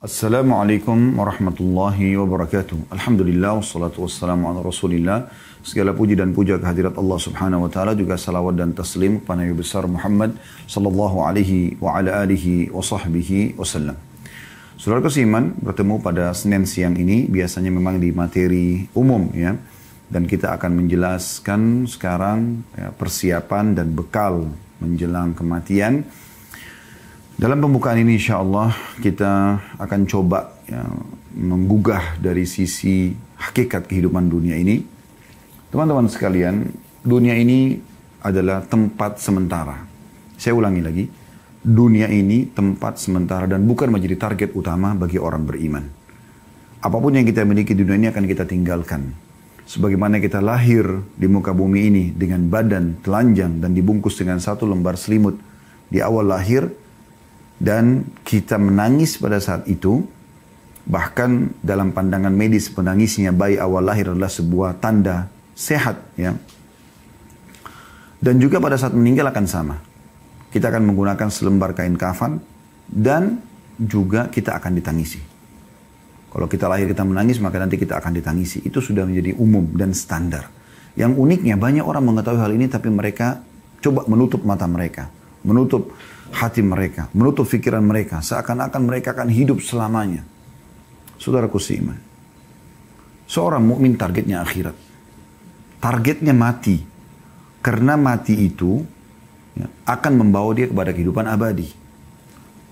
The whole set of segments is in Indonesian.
Assalamualaikum warahmatullahi wabarakatuh. Alhamdulillah wassalatu wassalamu ala Rasulillah. Segala puji dan puja kehadirat Allah Subhanahu wa taala, juga salawat dan taslim kepada Nabi besar Muhammad sallallahu alaihi wa ala alihi wa sahbihi wasallam. Saudara seiman, bertemu pada Senin siang ini biasanya memang di materi umum ya. Dan kita akan menjelaskan sekarang ya, persiapan dan bekal menjelang kematian. Dalam pembukaan ini insya Allah kita akan coba ya, menggugah dari sisi hakikat kehidupan dunia ini. Teman-teman sekalian, dunia ini adalah tempat sementara. Saya ulangi lagi, dunia ini tempat sementara dan bukan menjadi target utama bagi orang beriman. Apapun yang kita miliki di dunia ini akan kita tinggalkan. Sebagaimana kita lahir di muka bumi ini dengan badan telanjang dan dibungkus dengan satu lembar selimut di awal lahir, dan kita menangis pada saat itu, bahkan dalam pandangan medis penangisnya bayi awal lahir adalah sebuah tanda sehat ya. Dan juga pada saat meninggal akan sama. Kita akan menggunakan selembar kain kafan dan juga kita akan ditangisi. Kalau kita lahir kita menangis, maka nanti kita akan ditangisi. Itu sudah menjadi umum dan standar. Yang uniknya banyak orang mengetahui hal ini tapi mereka coba menutup mata mereka, menutup hati mereka, menutup pikiran mereka, seakan-akan mereka akan hidup selamanya. Saudaraku seiman, seorang mukmin targetnya akhirat, targetnya mati, karena mati itu ya, akan membawa dia kepada kehidupan abadi.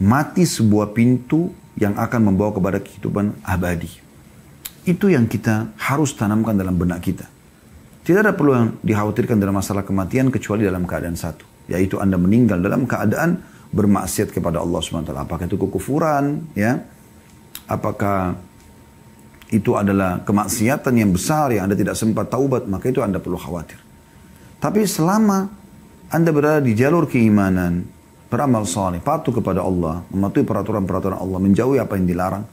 Mati sebuah pintu yang akan membawa kepada kehidupan abadi. Itu yang kita harus tanamkan dalam benak kita. Tidak ada perlu yang dikhawatirkan dalam masalah kematian kecuali dalam keadaan satu, yaitu Anda meninggal dalam keadaan bermaksiat kepada Allah SWT. Apakah itu kekufuran, ya? Apakah itu adalah kemaksiatan yang besar yang Anda tidak sempat taubat, maka itu Anda perlu khawatir. Tapi selama Anda berada di jalur keimanan, beramal saleh, patuh kepada Allah, mematuhi peraturan-peraturan Allah, menjauhi apa yang dilarang,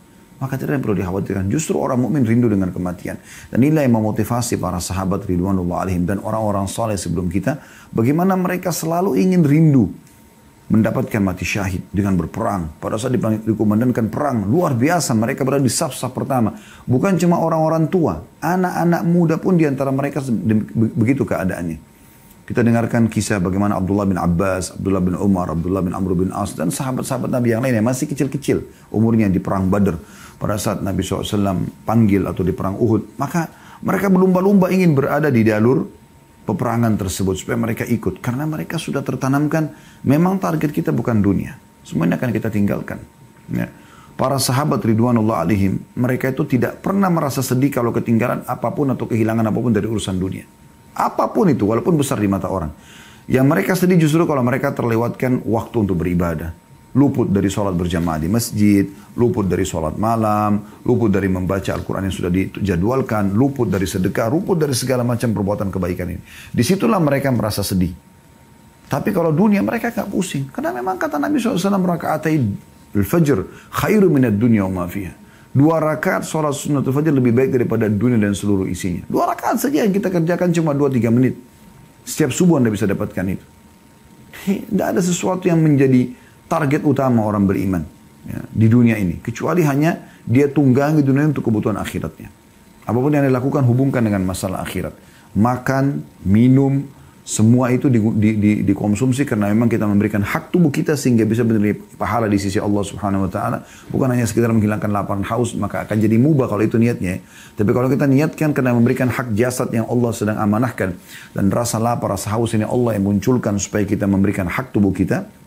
maka tidak ada yang perlu dikhawatirkan. Justru orang mukmin rindu dengan kematian. Dan inilah yang memotivasi para sahabat ridwanullah alaihim dan orang-orang saleh sebelum kita, bagaimana mereka selalu ingin rindu mendapatkan mati syahid dengan berperang. Pada saat dikumandangkan perang luar biasa, mereka berada di saf-saf pertama. Bukan cuma orang-orang tua, anak-anak muda pun diantara mereka begitu keadaannya. Kita dengarkan kisah bagaimana Abdullah bin Abbas, Abdullah bin Umar, Abdullah bin Amr bin As, dan sahabat-sahabat Nabi yang lain yang masih kecil-kecil umurnya di perang Badr. Pada saat Nabi SAW panggil atau di perang Uhud, maka mereka berlumba-lumba ingin berada di jalur peperangan tersebut supaya mereka ikut. Karena mereka sudah tertanamkan, memang target kita bukan dunia. Semuanya akan kita tinggalkan. Ya. Para sahabat ridwanullah alaihim, mereka itu tidak pernah merasa sedih kalau ketinggalan apapun atau kehilangan apapun dari urusan dunia. Apapun itu, walaupun besar di mata orang. Yang mereka sedih justru kalau mereka terlewatkan waktu untuk beribadah. Luput dari sholat berjamaah di masjid, luput dari sholat malam, luput dari membaca Al-Quran yang sudah dijadwalkan, luput dari sedekah, luput dari segala macam perbuatan kebaikan ini. Disitulah mereka merasa sedih. Tapi kalau dunia mereka gak pusing. Karena memang kata Nabi SAW, raka'atai al-fajr khairu minad dunya wa ma fiha. 2 rakaat sholat sunnatul fajr lebih baik daripada dunia dan seluruh isinya. 2 rakaat saja yang kita kerjakan cuma 2-3 menit. Setiap subuh Anda bisa dapatkan itu. Tidak ada sesuatu yang menjadi target utama orang beriman ya, di dunia ini. Kecuali hanya dia tunggangi dunia untuk kebutuhan akhiratnya. Apapun yang dilakukan hubungkan dengan masalah akhirat. Makan, minum, semua itu dikonsumsi karena memang kita memberikan hak tubuh kita sehingga bisa menerima pahala di sisi Allah Subhanahu wa taala, bukan hanya sekedar menghilangkan lapar dan haus, maka akan jadi mubah kalau itu niatnya. Tapi kalau kita niatkan karena memberikan hak jasad yang Allah sedang amanahkan dan rasa lapar, rasa haus ini Allah yang munculkan supaya kita memberikan hak tubuh kita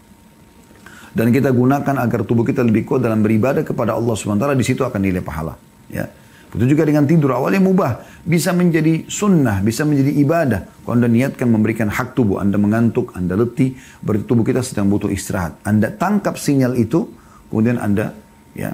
dan kita gunakan agar tubuh kita lebih kuat dalam beribadah kepada Allah Subhanahu wa taala, di situ akan nilai pahala, ya. Itu juga dengan tidur, awalnya mubah, bisa menjadi sunnah, bisa menjadi ibadah. Kalau Anda niatkan memberikan hak tubuh, Anda mengantuk, Anda letih, berarti tubuh kita sedang butuh istirahat. Anda tangkap sinyal itu, kemudian Anda ya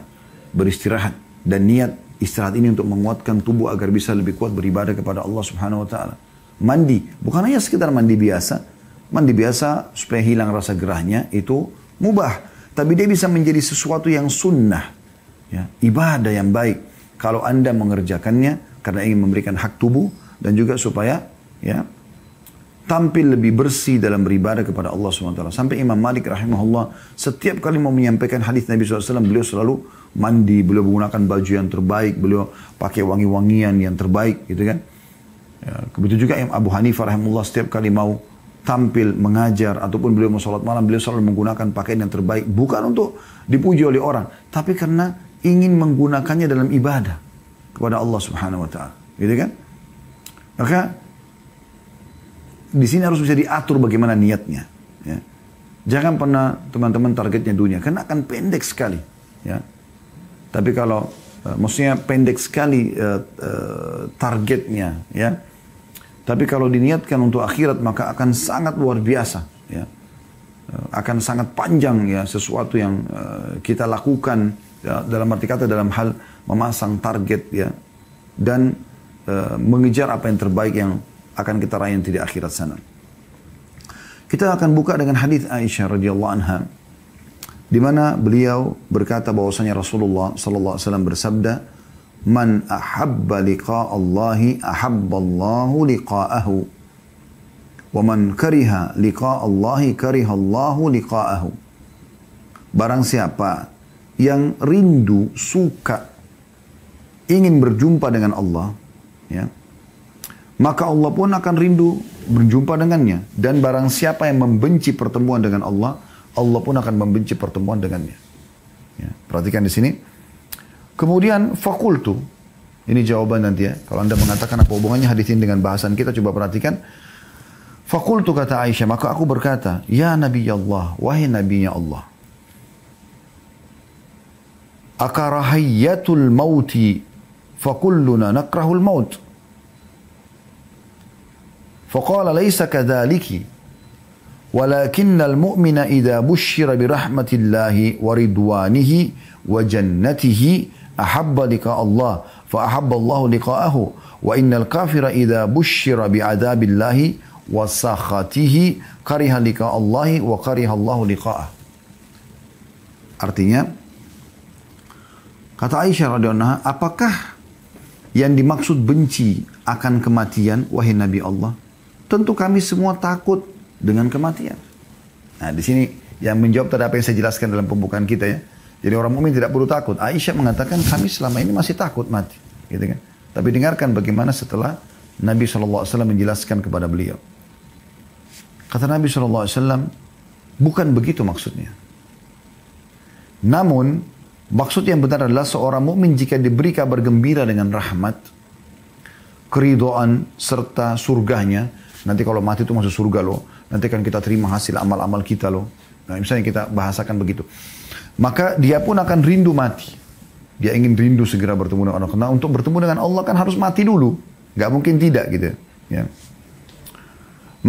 beristirahat. Dan niat istirahat ini untuk menguatkan tubuh agar bisa lebih kuat beribadah kepada Allah Subhanahu wa taala. Mandi, bukan hanya sekedar mandi biasa supaya hilang rasa gerahnya, itu mubah. Tapi dia bisa menjadi sesuatu yang sunnah, ya, ibadah yang baik. Kalau Anda mengerjakannya karena ingin memberikan hak tubuh dan juga supaya ya tampil lebih bersih dalam beribadah kepada Allah SWT. Sampai Imam Malik rahimahullah setiap kali mau menyampaikan hadis Nabi SAW, beliau selalu mandi, beliau menggunakan baju yang terbaik, beliau pakai wangi-wangian yang terbaik gitu kan. Ya, begitu juga Imam Abu Hanifah rahimahullah setiap kali mau tampil mengajar ataupun beliau mau sholat malam, beliau selalu menggunakan pakaian yang terbaik, bukan untuk dipuji oleh orang, tapi karena ingin menggunakannya dalam ibadah kepada Allah Subhanahu wa taala. Gitu kan? Maka di sini harus bisa diatur bagaimana niatnya. Ya. Jangan pernah teman-teman targetnya dunia, karena akan pendek sekali. Ya. Tapi kalau maksudnya pendek sekali targetnya, ya. Tapi kalau diniatkan untuk akhirat maka akan sangat luar biasa. Ya. Akan sangat panjang ya sesuatu yang kita lakukan ya, dalam arti kata dalam hal memasang target ya dan mengejar apa yang terbaik yang akan kita raih nanti di akhirat sana. Kita akan buka dengan hadis Aisyah radhiyallahu anha di mana beliau berkata bahwasanya Rasulullah sallallahu alaihi wasallam bersabda, "Man ahabba liqa Allahi ahabba Allahu liqa'ahu wa man kariha liqa Allahi kariha Allahu liqa'ahu." Barang siapa yang rindu, suka, ingin berjumpa dengan Allah, ya, maka Allah pun akan rindu berjumpa dengannya. Dan barang siapa yang membenci pertemuan dengan Allah, Allah pun akan membenci pertemuan dengannya. Ya, perhatikan di sini. Kemudian fakultu, ini jawaban nanti ya. Kalau anda mengatakan apa hubungannya hadis ini dengan bahasan kita, coba perhatikan. Fakultu kata Aisyah, maka aku berkata, ya Nabi Allah, wahai Nabinya Allah. Akarahayatul mauti, fakulluna nakrahul maut. فقال ليس كذلك ولكن المؤمن إذا بشر برحمة الله ورضوانه وجنته أحب لقاء الله فأحب الله لقاءه وإن الكافر إذا بشر بعذاب الله وسخطه كره لقاء الله وكره الله لقاءه. Artinya kata Aisyah radhiyallahu anha, apakah yang dimaksud benci akan kematian wahai Nabi Allah? Tentu kami semua takut dengan kematian. Nah, di sini yang menjawab tadi apa yang saya jelaskan dalam pembukaan kita ya. Jadi orang mukmin tidak perlu takut. Aisyah mengatakan kami selama ini masih takut mati, gitu kan. Tapi dengarkan bagaimana setelah Nabi SAW menjelaskan kepada beliau. Kata Nabi SAW, bukan begitu maksudnya. Namun maksud yang benar adalah seorang mukmin jika diberi kabar gembira dengan rahmat, keridhaan serta surganya. Nanti kalau mati itu masuk surga loh. Nanti kan kita terima hasil amal-amal kita loh. Nah, misalnya kita bahasakan begitu. Maka dia pun akan rindu mati. Dia ingin rindu segera bertemu dengan Allah. Karena untuk bertemu dengan Allah kan harus mati dulu. Gak mungkin tidak gitu. Ya.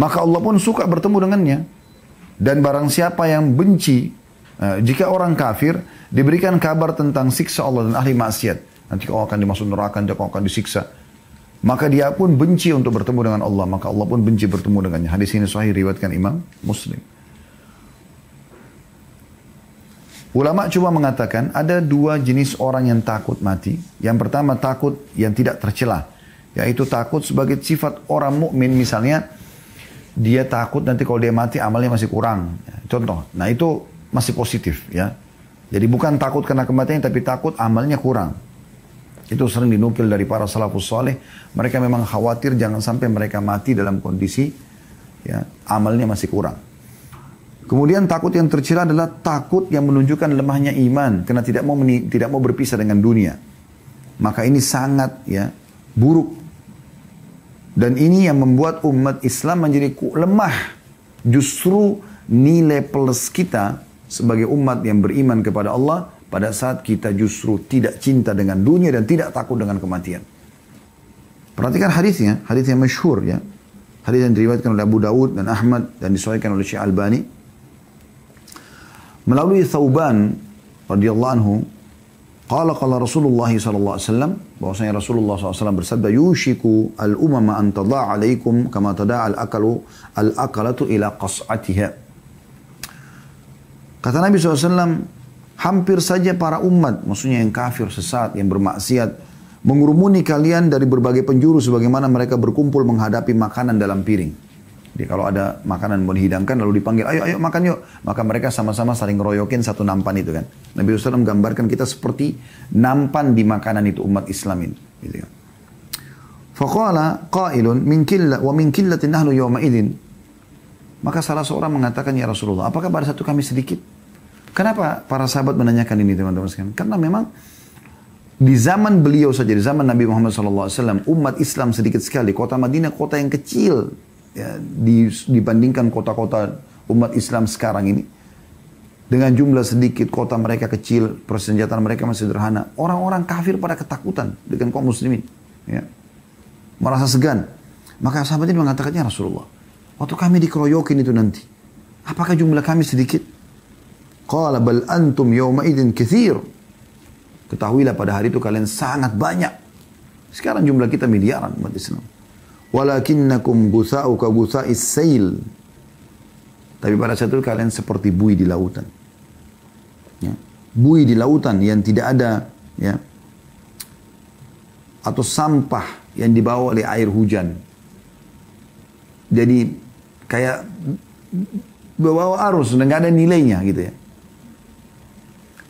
Maka Allah pun suka bertemu dengannya. Dan barang siapa yang benci, jika orang kafir diberikan kabar tentang siksa Allah dan ahli maksiat. Nanti kau akan dimasuk neraka, nanti kau akan disiksa. Maka dia pun benci untuk bertemu dengan Allah. Maka Allah pun benci bertemu dengannya. Hadis ini sahih riwayatkan Imam Muslim. Ulama cuma mengatakan ada dua jenis orang yang takut mati. Yang pertama takut yang tidak tercela. Yaitu takut sebagai sifat orang mukmin. Misalnya dia takut nanti kalau dia mati amalnya masih kurang. Contoh. Nah itu masih positif ya. Jadi bukan takut karena kematian tapi takut amalnya kurang. Itu sering dinukil dari para salafus saleh. Mereka memang khawatir jangan sampai mereka mati dalam kondisi ya, amalnya masih kurang. Kemudian takut yang tercela adalah takut yang menunjukkan lemahnya iman karena tidak mau berpisah dengan dunia. Maka ini sangat ya buruk. Dan ini yang membuat umat Islam menjadi lemah. Justru nilai plus kita sebagai umat yang beriman kepada Allah pada saat kita justru tidak cinta dengan dunia dan tidak takut dengan kematian. Perhatikan hadisnya, hadis yang masyhur ya. Hadis yang diriwayatkan oleh Abu Dawud dan Ahmad dan disahihkan oleh Syekh Albani. Melalui Thauban radhiyallahu anhu, qala Rasulullah sallallahu alaihi wasallam, bahwasanya Rasulullah SAW bersabda, yushiku al-umama an tada'a alaikum kama tada'a al-akalatu ila qas'atiha. Kata Nabi SAW, hampir saja para umat, maksudnya yang kafir, sesat, yang bermaksiat, mengurumuni kalian dari berbagai penjuru sebagaimana mereka berkumpul menghadapi makanan dalam piring. Jadi kalau ada makanan mau dihidangkan lalu dipanggil, ayo ayo makan yuk. Maka mereka sama-sama saling ngeroyokin satu nampan itu kan. Nabi SAW menggambarkan kita seperti nampan di makanan itu umat Islam ini. Gitu kan. Faqala qailun min killatin nahnu yawma idzin. Maka salah seorang mengatakan, ya Rasulullah, apakah pada satu kami sedikit? Kenapa para sahabat menanyakan ini teman-teman sekalian? Karena memang di zaman beliau saja, di zaman Nabi Muhammad SAW, umat Islam sedikit sekali. Kota Madinah kota yang kecil ya, dibandingkan kota-kota umat Islam sekarang ini. Dengan jumlah sedikit, kota mereka kecil, persenjataan mereka masih sederhana. Orang-orang kafir pada ketakutan dengan kaum muslimin. Ya. Merasa segan. Maka sahabat ini mengatakannya, Rasulullah, waktu kami dikeroyokin itu nanti, apakah jumlah kami sedikit? Qala bal antum yawma idzin katsir. Ketahuilah pada hari itu kalian sangat banyak. Sekarang jumlah kita miliaran umat Islam. Walakinnakum gutha'u ka gutha'is sail. Tapi pada saat itu kalian seperti buih di lautan. Ya. Buih di lautan yang tidak ada ya, atau sampah yang dibawa oleh air hujan. Jadi kayak bawa arus dan nggak ada nilainya gitu ya.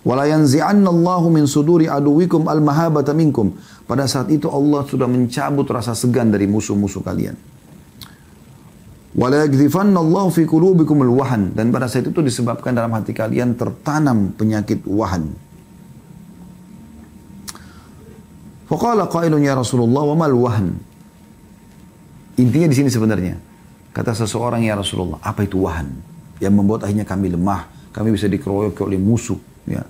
Wala yanzi'anna Allahu min suduri aduwikum al-mahabata minkum. Pada saat itu Allah sudah mencabut rasa segan dari musuh-musuh kalian. Wala yaghzifanna Allahu fi qulubikum al-wahan. Dan pada saat itu disebabkan dalam hati kalian tertanam penyakit wahan. Faqala qailun ya Rasulullah wa mal wahn. Intinya di sini sebenarnya kata seseorang, ya Rasulullah, apa itu wahan yang membuat akhirnya kami lemah, kami bisa dikeroyok oleh musuh ya.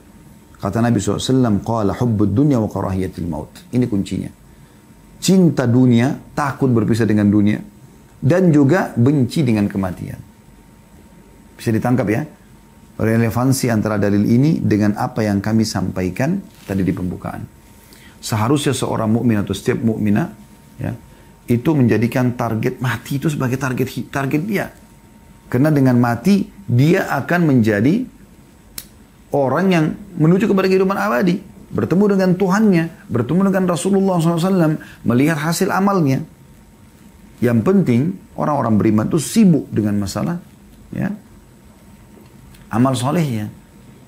Kata Nabi SAW, qala hubbud dunya wa karahiyatil maut. Ini kuncinya. Cinta dunia, takut berpisah dengan dunia, dan juga benci dengan kematian. Bisa ditangkap ya relevansi antara dalil ini dengan apa yang kami sampaikan tadi di pembukaan. Seharusnya seorang mukmin atau setiap mukminah ya, itu menjadikan target mati itu sebagai target dia. Karena dengan mati dia akan menjadi orang yang menuju kepada kehidupan abadi, bertemu dengan Tuhannya, bertemu dengan Rasulullah SAW, melihat hasil amalnya. Yang penting orang-orang beriman itu sibuk dengan masalah ya, amal solehnya.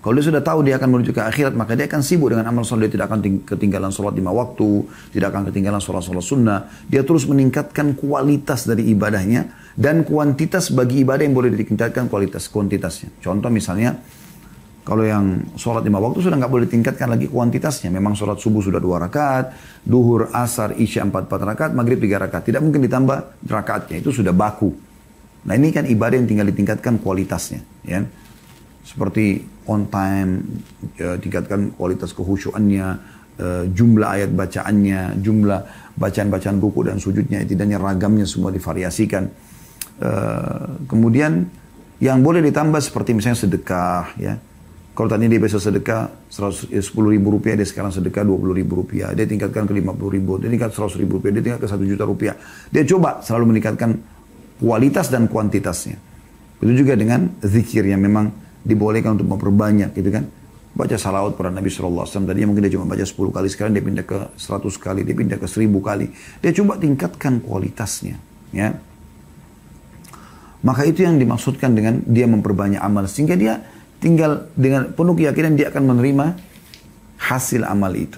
Kalau dia sudah tahu dia akan menuju ke akhirat, maka dia akan sibuk dengan amal soleh. Dia tidak akan ketinggalan sholat 5 waktu, tidak akan ketinggalan sholat-sholat sunnah. Dia terus meningkatkan kualitas dari ibadahnya, dan kuantitas bagi ibadah yang boleh ditingkatkan kuantitasnya. Contoh misalnya, kalau yang sholat 5 waktu sudah nggak boleh ditingkatkan lagi kuantitasnya. Memang sholat subuh sudah 2 rakaat, duhur, asar, isya 4 rakaat, maghrib 3 rakaat. Tidak mungkin ditambah rakaatnya, itu sudah baku. Nah ini kan ibadah yang tinggal ditingkatkan kualitasnya. Ya. Seperti on time, tingkatkan kualitas kehusyuannya, jumlah ayat bacaannya, jumlah bacaan-bacaan ruku dan sujudnya, tidaknya ragamnya semua divariasikan. Kemudian yang boleh ditambah seperti misalnya sedekah ya. Kalau tadi dia biasa sedekah 10.000 rupiah, dia sekarang sedekah 20.000 rupiah. Dia tingkatkan ke 50.000, dia tingkat 100.000 rupiah, dia tingkat ke 1 juta rupiah. Dia coba selalu meningkatkan kualitas dan kuantitasnya. Itu juga dengan zikir yang memang dibolehkan untuk memperbanyak gitu kan. Baca salawat pada Nabi SAW. Tadinya mungkin dia cuma baca 10 kali, sekarang dia pindah ke 100 kali, dia pindah ke 1000 kali. Dia coba tingkatkan kualitasnya ya. Maka itu yang dimaksudkan dengan dia memperbanyak amal, sehingga dia tinggal dengan penuh keyakinan dia akan menerima hasil amal itu.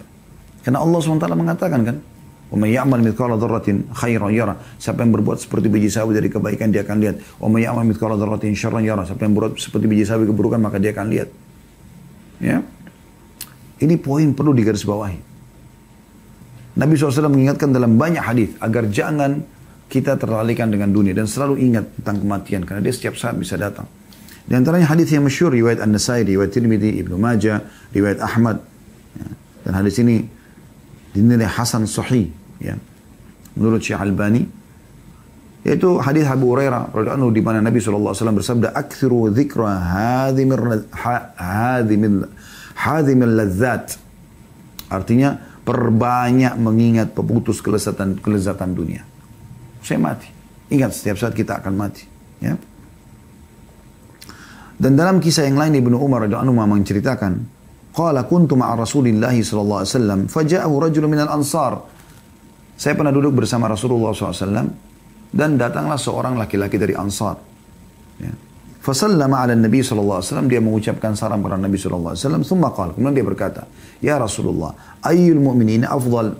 Karena Allah SWT mengatakan kan, wa may ya'mal mithqala dzarratin khairan yara. Siapa yang berbuat seperti biji sawi dari kebaikan dia akan lihat. Wa may ya'mal mithqala dzarratin syarran yara. Siapa yang berbuat seperti biji sawi keburukan maka dia akan lihat. Ya. Ini poin perlu digarisbawahi. Nabi SAW mengingatkan dalam banyak hadis agar jangan kita terlalaikan dengan dunia dan selalu ingat tentang kematian karena dia setiap saat bisa datang. Di antaranya hadis yang masyhur riwayat An-Nasai, riwayat Tirmidzi, Ibnu Majah, riwayat Ahmad. Ya. Dan hadis ini dinilai hasan sahih ya menurut Syekh Albani, yaitu hadis Abu Hurairah radhiyallahu anhu di mana Nabi SAW bersabda, "Aktsiru dzikra hadhimil ladzat." Artinya perbanyak mengingat pemutus kelezatan dunia. Saya mati. Ingat setiap saat kita akan mati ya. Dan dalam kisah yang lain Ibnu Umar radhiyallahu anhu menceritakan, qala kuntu ma'a Rasulillah sallallahu alaihi wasallam faja'ahu rajulun minal ansar. Saya pernah duduk bersama Rasulullah SAW Dan datanglah seorang laki-laki dari Ansar. Ya. Fasallama ala Nabi SAW, dia mengucapkan salam kepada Nabi SAW. Thumma qala, kemudian dia berkata, Ya Rasulullah, ayyul mu'minina afdal.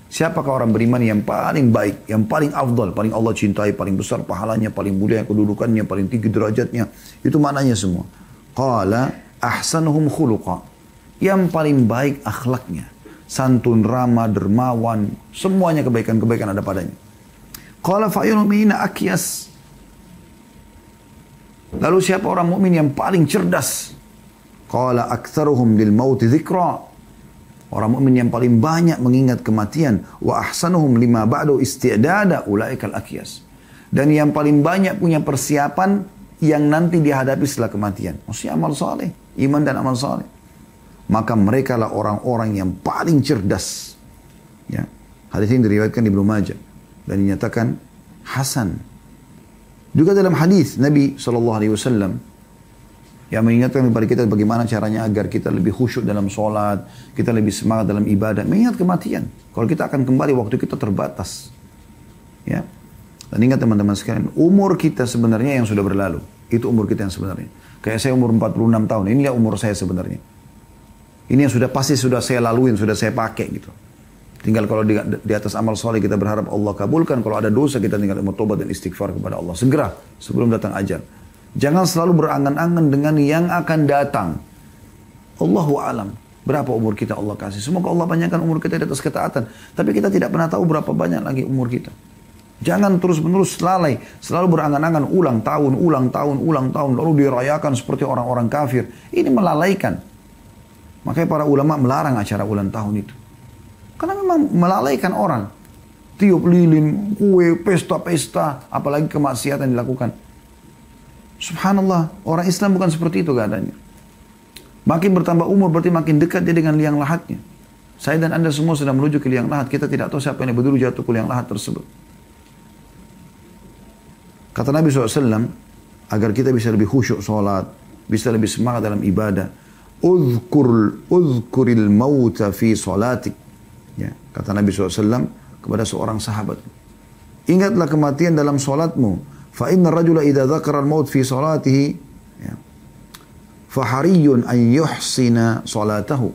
Siapakah orang beriman yang paling baik, yang paling afdal, paling Allah cintai, paling besar pahalanya, paling mulia kedudukannya, paling tinggi derajatnya. Itu maknanya semua. Qala ahsanuhum khuluqa. Yang paling baik akhlaknya. Santun, ramah, dermawan, semuanya kebaikan-kebaikan ada padanya. Qala fa'ayyul mu'minina akyas. Lalu siapa orang mukmin yang paling cerdas? Qala aktsaruhum lil mauti dzikra. Orang mukmin yang paling banyak mengingat kematian. Wa ahsanuhum lima ba'du isti'dada ulaikal akyas. Dan yang paling banyak punya persiapan yang nanti dihadapi setelah kematian. Maksudnya amal saleh, iman dan amal saleh. Maka mereka lah orang-orang yang paling cerdas. Ya. Hadis ini diriwayatkan di Ibnu Majah dan dinyatakan hasan. Juga dalam hadis Nabi SAW yang mengingatkan kepada kita bagaimana caranya agar kita lebih khusyuk dalam sholat, kita lebih semangat dalam ibadah, mengingat kematian. Kalau kita akan kembali, waktu kita terbatas. Ya. Dan ingat teman-teman sekalian, umur kita sebenarnya yang sudah berlalu. Itu umur kita yang sebenarnya. Kayak saya umur 46 tahun, inilah umur saya sebenarnya. Ini yang sudah pasti sudah saya laluin, sudah saya pakai gitu. Tinggal kalau di atas amal soleh kita berharap Allah kabulkan. Kalau ada dosa kita tinggal bertobat dan istighfar kepada Allah. Segera sebelum datang ajal. Jangan selalu berangan-angan dengan yang akan datang. Allahu alam. Berapa umur kita Allah kasih. Semoga Allah panjangkan umur kita di atas ketaatan. Tapi kita tidak pernah tahu berapa banyak lagi umur kita. Jangan terus-menerus lalai. Selalu berangan-angan ulang tahun. Lalu dirayakan seperti orang-orang kafir. Ini melalaikan. Makanya para ulama melarang acara ulang tahun itu. Karena memang melalaikan orang. Tiup lilin, kue, pesta-pesta. Apalagi kemaksiatan dilakukan. Subhanallah, orang Islam bukan seperti itu keadaannya. Makin bertambah umur berarti makin dekat dia dengan liang lahatnya. Saya dan Anda semua sedang menuju ke liang lahat. Kita tidak tahu siapa yang berdulu jatuh ke liang lahat tersebut. Kata Nabi SAW, agar kita bisa lebih khusyuk sholat, bisa lebih semangat dalam ibadah. Uzkuril mauta fi sholatik. Ya, kata Nabi SAW kepada seorang sahabat. Ingatlah kematian dalam sholatmu. Fa inna rajula idza dzakara al-maut fi salatihi fahariyun an yuhsina salatahu.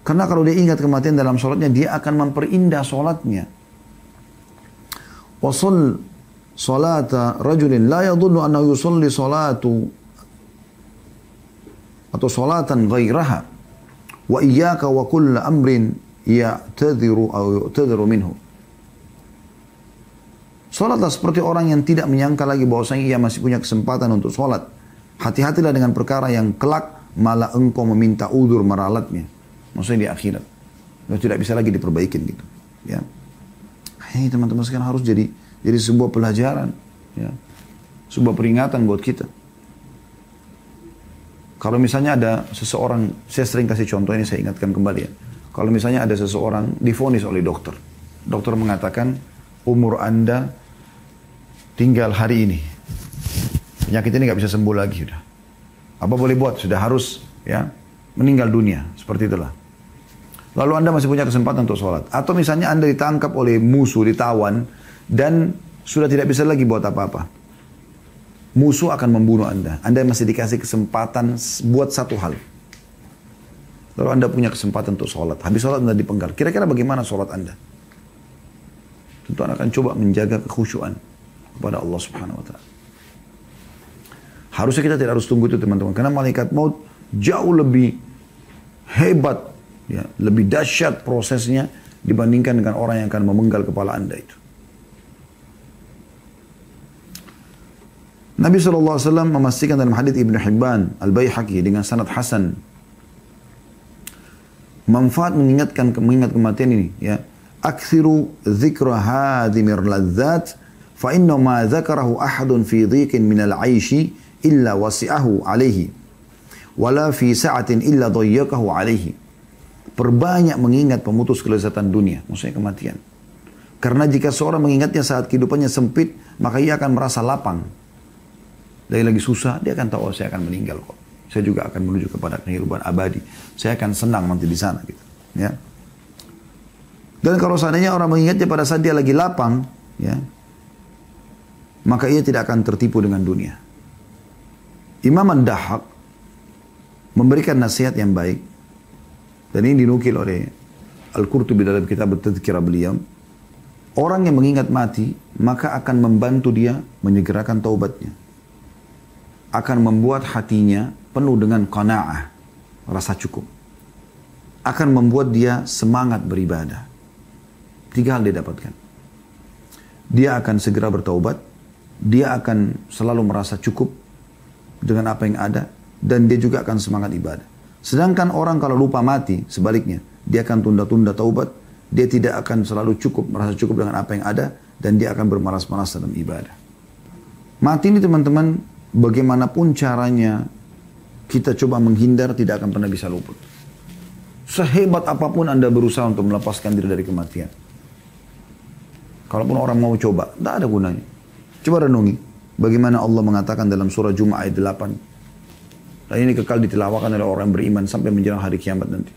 Karena kalau dia ingat kematian dalam salatnya, dia akan memperindah salatnya. Wa salata rajulin la yadhunnu annahu yusalli salatu atau salatan ghairaha wa iyyaka wa kull amrin ya'tadhiru aw yu'tadhiru minhu. Salatlah seperti orang yang tidak menyangka lagi bahwasanya ia masih punya kesempatan untuk salat. Hati-hatilah dengan perkara yang kelak malah engkau meminta udzur meralatnya. Maksudnya di akhirat. Dan tidak bisa lagi diperbaikin gitu. Ya. Ini teman-teman sekalian harus jadi sebuah pelajaran. Ya. Sebuah peringatan buat kita. Kalau misalnya ada seseorang, saya sering kasih contoh ini, saya ingatkan kembali ya. Kalau misalnya ada seseorang divonis oleh dokter. Dokter mengatakan umur Anda tinggal hari ini. Penyakit ini nggak bisa sembuh lagi sudah. Apa boleh buat? Sudah harus ya meninggal dunia. Seperti itulah. Lalu Anda masih punya kesempatan untuk sholat. Atau misalnya Anda ditangkap oleh musuh, ditawan, dan sudah tidak bisa lagi buat apa-apa. Musuh akan membunuh Anda. Anda masih dikasih kesempatan buat satu hal. Lalu Anda punya kesempatan untuk sholat. Habis sholat Anda dipenggal. Kira-kira bagaimana sholat Anda? Tentu Anda akan coba menjaga kekhusyuan kepada Allah Subhanahu wa ta'ala. Harusnya kita tidak harus tunggu itu teman-teman. Karena malaikat maut jauh lebih hebat, ya, lebih dahsyat prosesnya dibandingkan dengan orang yang akan memenggal kepala Anda itu. Nabi SAW memastikan dalam hadits Ibn Hibban Al-Baihaqi dengan sanad hasan, manfaat mengingat kematian ini, ya. Aktsiru dzikra hadhimir ladzat fa inna ma dzakarahu ahadun fi dhiqin min al-'aishi illa wasi'ahu 'alaihi wala fi sa'atin illa dhayyaqahu 'alaihi. Perbanyak mengingat pemutus kelezatan dunia, maksudnya kematian. Karena jika seorang mengingatnya saat kehidupannya sempit, maka ia akan merasa lapang. Dia lagi susah, dia akan tahu, oh, saya akan meninggal kok. Saya juga akan menuju kepada kehidupan abadi. Saya akan senang nanti di sana gitu. Ya. Dan kalau seandainya orang mengingatnya pada saat dia lagi lapang, ya, maka ia tidak akan tertipu dengan dunia. Imam Ad-Dahhak memberikan nasihat yang baik, dan ini dinukil oleh Al-Qurtubi dalam kitab At-Tadhkirah beliau. Orang yang mengingat mati, maka akan membantu dia menyegerakan taubatnya. Akan membuat hatinya penuh dengan qanaah, rasa cukup. Akan membuat dia semangat beribadah. 3 hal dia dapatkan. Dia akan segera bertaubat, dia akan selalu merasa cukup dengan apa yang ada, dan dia juga akan semangat ibadah. Sedangkan orang kalau lupa mati, sebaliknya, dia akan tunda-tunda taubat, dia tidak akan selalu cukup, merasa cukup dengan apa yang ada, dan dia akan bermalas-malas dalam ibadah. Mati ini teman-teman, bagaimanapun caranya kita coba menghindar, tidak akan pernah bisa luput. Sehebat apapun Anda berusaha untuk melepaskan diri dari kematian. Kalaupun orang mau coba, tidak ada gunanya. Coba renungi bagaimana Allah mengatakan dalam surah Jum'ah ayat 8. Dan ini kekal ditilawakan oleh orang yang beriman sampai menjelang hari kiamat nanti.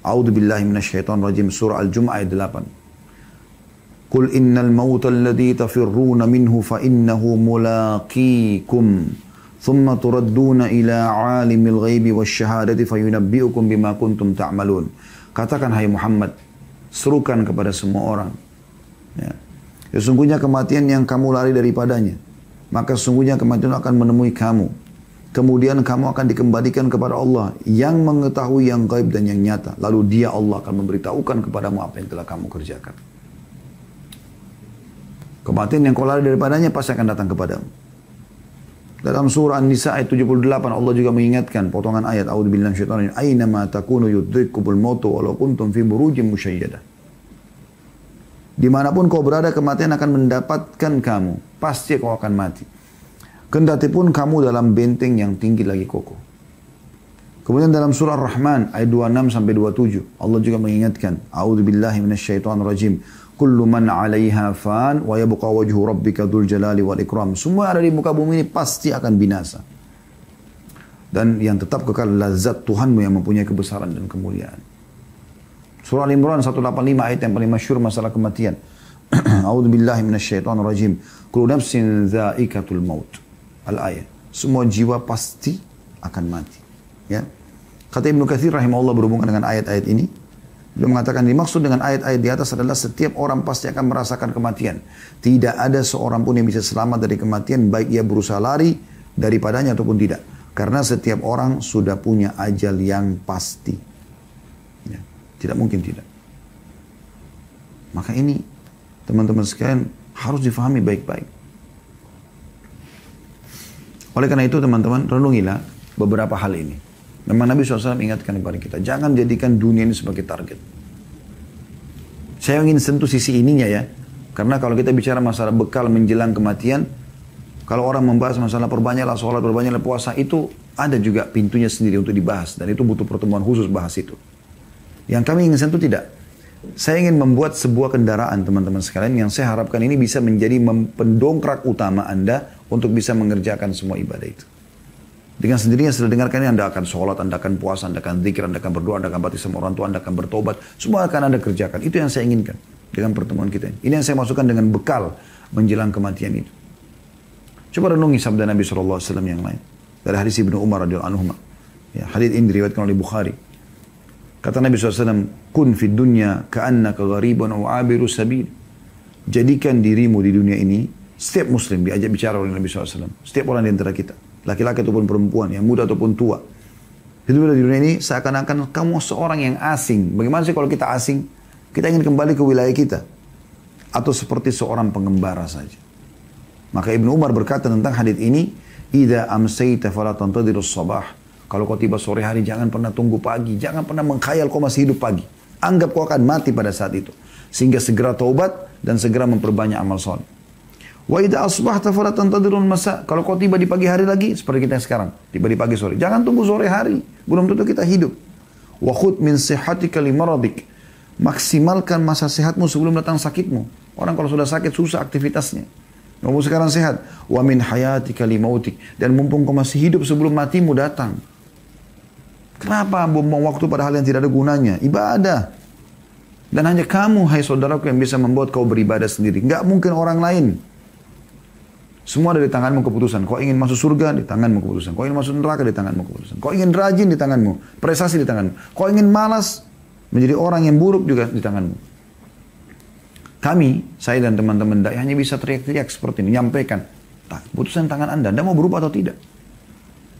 A'udzu billahi minasyaitonir rajim, surah Al-Jum'ah ayat 8. Qul innal mauta alladhi tafirruna minhu fa innahu mulaqikum thumma turadduna ila 'alimil ghaibi wasyahadati fayunabbi'ukum bima kuntum ta'malun. Katakan hai Muhammad, serukan kepada semua orang, ya, sesungguhnya kematian yang kamu lari daripadanya, maka sesungguhnya kematian akan menemui kamu. Kemudian kamu akan dikembalikan kepada Allah yang mengetahui yang gaib dan yang nyata. Lalu dia Allah akan memberitahukan kepadamu apa yang telah kamu kerjakan. Kematian yang kau lari daripadanya pasti akan datang kepadamu. Dalam surah An-Nisa ayat 78 Allah juga mengingatkan potongan ayat A'udzubillahi minasyaitonir rajim, aina ma takunu yudrikkumul mautu walau kuntum fi burujin musyayyadah. Dimanapun kau berada, kematian akan mendapatkan kamu. Pasti kau akan mati. Kendati pun kamu dalam benteng yang tinggi lagi kokoh. Kemudian dalam surah Ar-Rahman ayat 26 sampai 27 Allah juga mengingatkan, A'udzubillahi minasyaitonir rajim. Kullu man 'alaiha fan wa yabqa wajhu rabbika dzul jalali wal ikram. Semua ada di muka bumi ini pasti akan binasa. Dan yang tetap kekal lazat Tuhanmu yang mempunyai kebesaran dan kemuliaan. Surah Al-Imran 185 ayat yang paling masyhur masalah kematian. A'udzubillahi minasyaitonir rajim. Kullu nafsin dha'iqatul maut. Al-ayat. Semua jiwa pasti akan mati. Ya. Kata Ibnu Katsir rahimahullah berhubungan dengan ayat-ayat ini. Beliau mengatakan dimaksud dengan ayat-ayat di atas adalah setiap orang pasti akan merasakan kematian. Tidak ada seorang pun yang bisa selamat dari kematian, baik ia berusaha lari daripadanya ataupun tidak. Karena setiap orang sudah punya ajal yang pasti. Ya. Tidak mungkin tidak. Maka ini teman-teman sekalian harus difahami baik-baik. Oleh karena itu teman-teman, renungilah beberapa hal ini. Memang Nabi SAW ingatkan kepada kita, jangan jadikan dunia ini sebagai target. Saya ingin sentuh sisi ininya ya. Karena kalau kita bicara masalah bekal menjelang kematian, kalau orang membahas masalah perbanyaklah sholat, perbanyaklah puasa, itu ada juga pintunya sendiri untuk dibahas. Dan itu butuh pertemuan khusus bahas itu. Yang kami ingin sentuh tidak. Saya ingin membuat sebuah kendaraan teman-teman sekalian yang saya harapkan ini bisa menjadi pendongkrak utama Anda untuk bisa mengerjakan semua ibadah itu. Dengan sendirinya setelah dengarkan ini Anda akan sholat, Anda akan puasa, Anda akan zikir, Anda akan berdoa, Anda akan bakti sama orang tua, Anda akan bertobat. Semua akan Anda kerjakan. Itu yang saya inginkan dengan pertemuan kita ini. Ini yang saya masukkan dengan bekal menjelang kematian itu. Coba renungi sabda Nabi SAW yang lain. Dari hadis Ibnu Umar radhiyallahu anhu. Ya, hadis ini diriwayatkan oleh Bukhari. Kata Nabi SAW, kun fid dunya ka'annaka gharibun aw abiru sabil. Jadikan dirimu di dunia ini, setiap muslim diajak bicara oleh Nabi SAW. Setiap orang di antara kita, laki-laki ataupun perempuan, yang muda ataupun tua. Hidup di dunia ini seakan-akan kamu seorang yang asing. Bagaimana sih kalau kita asing? Kita ingin kembali ke wilayah kita. Atau seperti seorang pengembara saja. Maka Ibnu Umar berkata tentang hadis ini, idza amsayta fala tantadirus sabah. Kalau kau tiba sore hari, jangan pernah tunggu pagi. Jangan pernah mengkhayal kau masih hidup pagi. Anggap kau akan mati pada saat itu. Sehingga segera taubat dan segera memperbanyak amal soleh. Wa idza asbahta fala tantadirun masa. Kalau kau tiba di pagi hari lagi, seperti kita sekarang. Tiba di pagi sore. Jangan tunggu sore hari. Belum tentu kita hidup. Wa khudh min sihhatika li maradik. Maksimalkan masa sehatmu sebelum datang sakitmu. Orang kalau sudah sakit, susah aktivitasnya. Kamu sekarang sehat. Wa min hayatika li mautik. Dan mumpung kau masih hidup sebelum matimu datang. Kenapa buang waktu pada hal yang tidak ada gunanya? Ibadah. Dan hanya kamu, hai saudaraku, yang bisa membuat kau beribadah sendiri. Enggak mungkin orang lain. Semua ada di tanganmu keputusan. Kau ingin masuk surga, di tanganmu keputusan. Kau ingin masuk neraka, di tanganmu keputusan. Kau ingin rajin, di tanganmu. Prestasi di tanganmu. Kau ingin malas, menjadi orang yang buruk juga di tanganmu. Kami, saya dan teman-teman dai hanya bisa teriak-teriak seperti ini, menyampaikan, keputusan tangan Anda mau berubah atau tidak?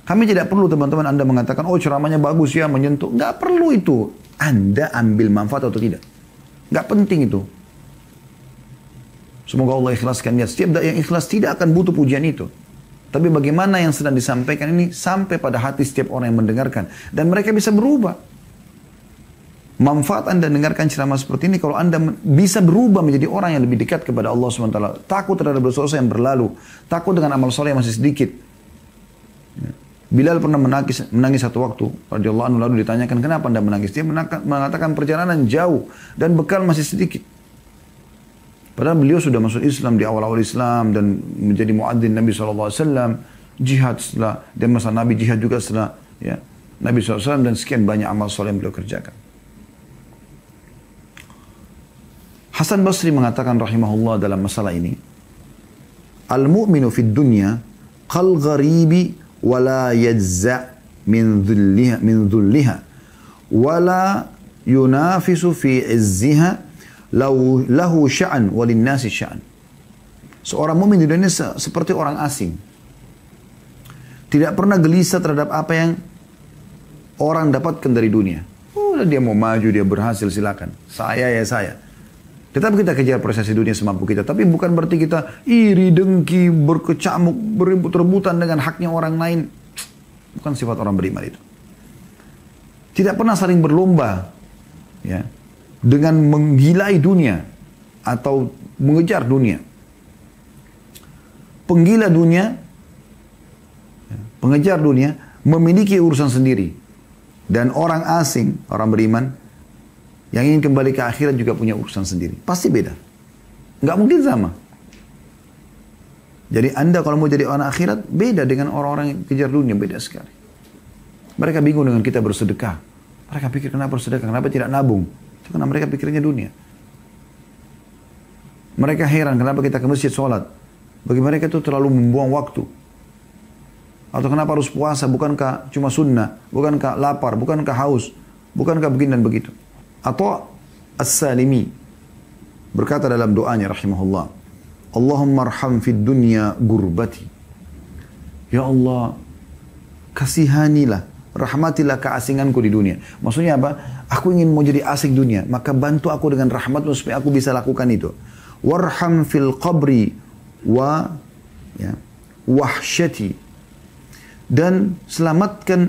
Kami tidak perlu teman-teman Anda mengatakan, oh ceramahnya bagus ya, menyentuh. Nggak perlu itu. Anda ambil manfaat atau tidak. Nggak penting itu. Semoga Allah ikhlaskan niat. Setiap dai yang ikhlas tidak akan butuh pujian itu. Tapi bagaimana yang sedang disampaikan ini sampai pada hati setiap orang yang mendengarkan. Dan mereka bisa berubah. Manfaat Anda dengarkan ceramah seperti ini kalau Anda bisa berubah menjadi orang yang lebih dekat kepada Allah SWT. Takut terhadap dosa yang berlalu. Takut dengan amal soleh yang masih sedikit. Bilal pernah menangis satu waktu. Radhiyallahu anhu, lalu ditanyakan, kenapa Anda menangis? Dia mengatakan perjalanan jauh dan bekal masih sedikit. Padahal beliau sudah masuk Islam di awal-awal Islam dan menjadi muadzin Nabi SAW, jihad setelah, dan masa Nabi jihad juga setelah ya, Nabi SAW, dan sekian banyak amal soleh yang beliau kerjakan. Hasan Basri mengatakan rahimahullah dalam masalah ini, al-mu'minu fid dunya qal gharibi wala yajza' min dhulliha wala yunafisu fi izziha lahu sya'an walinnasi sya'an. Seorang mukmin di dunia seperti orang asing. Tidak pernah gelisah terhadap apa yang orang dapatkan dari dunia. Oh, dia mau maju, dia berhasil, silakan. Saya ya saya. Tetap kita kejar prestasi dunia semampu kita. Tapi bukan berarti kita iri, dengki, berkecamuk, berebut-rebutan dengan haknya orang lain. Bukan sifat orang beriman itu. Tidak pernah saling berlomba. Ya. Dengan menggilai dunia atau mengejar dunia. Penggila dunia, pengejar dunia, memiliki urusan sendiri. Dan orang asing, orang beriman, yang ingin kembali ke akhirat juga punya urusan sendiri. Pasti beda. Nggak mungkin sama. Jadi Anda kalau mau jadi orang akhirat, beda dengan orang-orang yang kejar dunia, beda sekali. Mereka bingung dengan kita bersedekah. Mereka pikir kenapa bersedekah, kenapa tidak nabung. Itu karena mereka pikirnya dunia. Mereka heran kenapa kita ke masjid sholat. Bagi mereka itu terlalu membuang waktu. Atau kenapa harus puasa, bukankah cuma sunnah, bukankah lapar, bukankah haus, bukankah begini dan begitu. Atau As-Salimi berkata dalam doanya rahimahullah, Allahumma arham fid dunya gurbati. Ya Allah, kasihanilah, rahmatilah keasinganku di dunia. Maksudnya apa? Aku ingin mau jadi asing dunia, maka bantu aku dengan rahmatmu supaya aku bisa lakukan itu. Warham fil qabri wa ya, wahsyati. Dan selamatkan,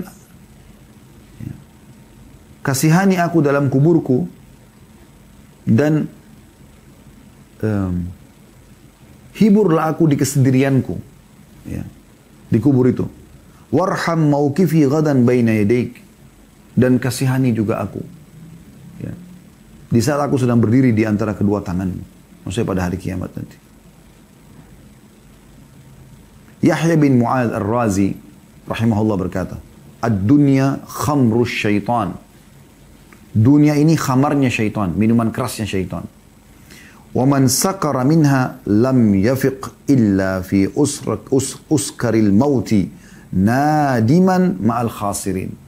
ya, kasihani aku dalam kuburku dan hiburlah aku di kesendirianku, ya, di kubur itu. Warham mauqifi ghadan baina yadaik. Dan kasihani juga aku. Ya. Di saat aku sedang berdiri di antara kedua tanganmu. Maksudnya pada hari kiamat nanti. Yahya bin Mu'adz Ar-Razi rahimahullah berkata, Ad-dunya khamrus syaitan. Dunia ini khamarnya syaitan, minuman kerasnya syaitan. Wa man sakara minha lam yafiq illa fi uskaril mauti nadiman ma'al khasirin.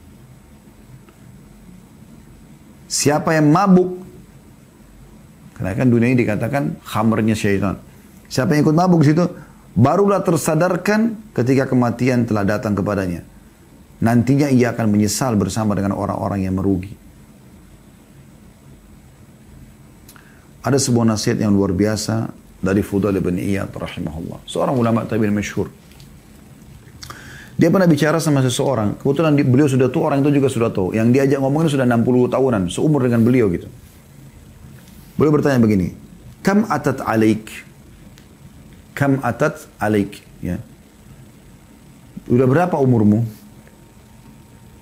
Siapa yang mabuk, karena kan dunia ini dikatakan khamarnya syaitan. Siapa yang ikut mabuk situ, barulah tersadarkan ketika kematian telah datang kepadanya. Nantinya ia akan menyesal bersama dengan orang-orang yang merugi. Ada sebuah nasihat yang luar biasa dari Fudail bin Iyad rahimahullah, seorang ulama tabi'in masyhur. Dia pernah bicara sama seseorang, kebetulan beliau sudah tua, orang itu juga sudah tua. Yang diajak ngomongnya sudah 60 tahunan, seumur dengan beliau gitu. Beliau bertanya begini, Kam atat alaik? Kam atat alaik? Ya. Udah berapa umurmu?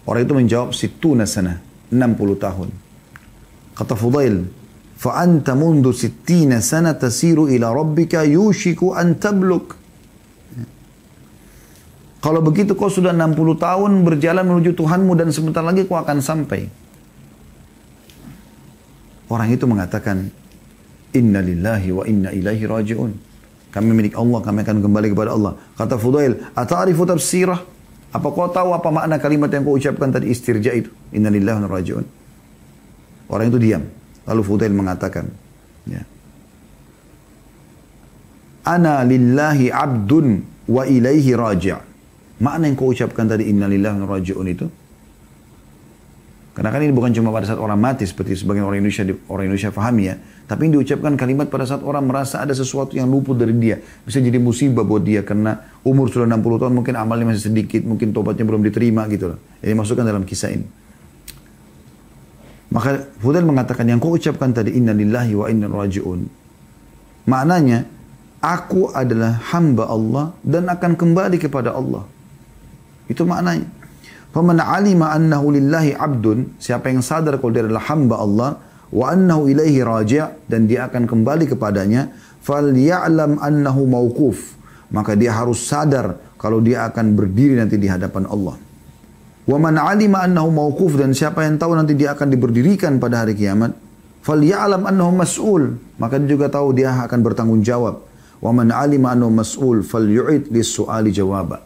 Orang itu menjawab, Sittuna sana, 60 tahun. Kata Fudail, Fa anta mundu sittina sana tasiru ila rabbika yushiku an tabluk. Kalau begitu kau sudah 60 tahun berjalan menuju Tuhanmu dan sebentar lagi kau akan sampai. Orang itu mengatakan, Inna lillahi wa inna ilaihi raji'un. Kami milik Allah, kami akan kembali kepada Allah. Kata Fudail, ata'arifu tafsirah? Apa kau tahu apa makna kalimat yang kau ucapkan tadi, istirja itu? Inna lillahi wa inna ilaihi raji'un. Orang itu diam. Lalu Fudail mengatakan, ya, ana lillahi abdun wa ilaihi raji'. Makna yang kau ucapkan tadi, inna lillahi wa inna ilaihi raji'un itu, karena kan ini bukan cuma pada saat orang mati seperti sebagian orang Indonesia pahami ya, tapi ini diucapkan kalimat pada saat orang merasa ada sesuatu yang luput dari dia, bisa jadi musibah buat dia karena umur sudah 60 tahun, mungkin amalnya masih sedikit, mungkin tobatnya belum diterima gitu loh. Jadi masukkan dalam kisah ini. Maka Fudail mengatakan yang kau ucapkan tadi, inna lillahi wa inna ilaihi raji'un, maknanya aku adalah hamba Allah dan akan kembali kepada Allah. Itu maknanya. Faman alima annahu lillahi abdun, siapa yang sadar kalau dia adalah hamba Allah, wa annahu ilaihi raji', dan dia akan kembali kepadanya, falya'lam annahu mauquf, maka dia harus sadar kalau dia akan berdiri nanti di hadapan Allah. Wa man alima annahu mauquf, dan siapa yang tahu nanti dia akan diberdirikan pada hari kiamat, falya'lam annahu mas'ul, maka dia juga tahu dia akan bertanggung jawab. Wa man alima annahu mas'ul falyu'id lis-su'ali jawaba.